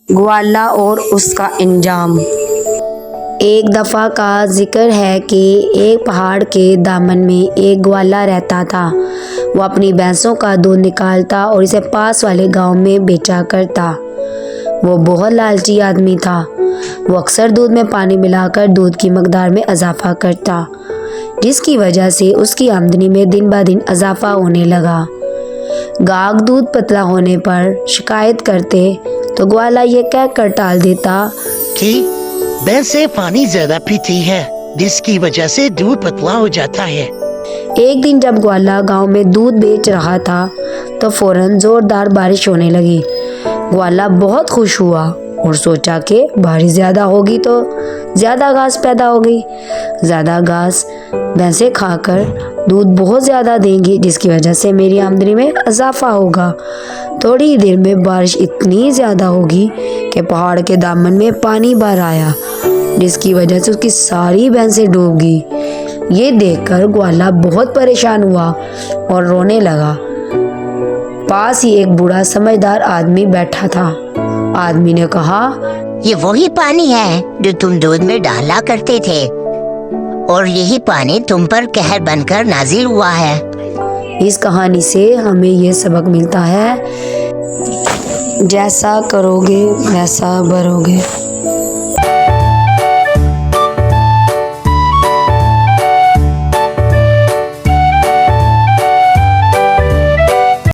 ग्वाला और उसका अंजाम। एक दफ़ा का जिक्र है कि एक पहाड़ के दामन में एक ग्वाला रहता था। वो अपनी भैंसों का दूध निकालता और इसे पास वाले गांव में बेचा करता। वो बहुत लालची आदमी था। वो अक्सर दूध में पानी मिलाकर दूध की मकदार में इजाफा करता, जिसकी वजह से उसकी आमदनी में दिन ब दिन इजाफा होने लगा। गाहक दूध पतला होने पर शिकायत करते तो ग्वाला ये कहकर टाल देता कि भैंसें पानी ज्यादा पीती है, जिसकी वजह से दूध पतला हो जाता है। एक दिन जब ग्वाला गांव में दूध बेच रहा था तो फौरन जोरदार बारिश होने लगी। ग्वाला बहुत खुश हुआ और सोचा कि बारिश ज्यादा होगी तो ज्यादा घास पैदा होगी। ज्यादा घास भैंसें खाकर दूध बहुत ज्यादा देंगी, जिसकी वजह से मेरी आमदनी में इजाफा होगा। थोड़ी ही देर में बारिश इतनी ज्यादा होगी कि पहाड़ के दामन में पानी भर आया, जिसकी वजह से उसकी सारी भैंसें डूब गई। ये देखकर ग्वाला बहुत परेशान हुआ और रोने लगा। पास ही एक बूढ़ा समझदार आदमी बैठा था। आदमी ने कहा, ये वही पानी है जो तुम दूध में डाला करते थे, और यही पानी तुम पर कहर बनकर नाजिल हुआ है। इस कहानी से हमें ये सबक मिलता है, जैसा करोगे वैसा भरोगे।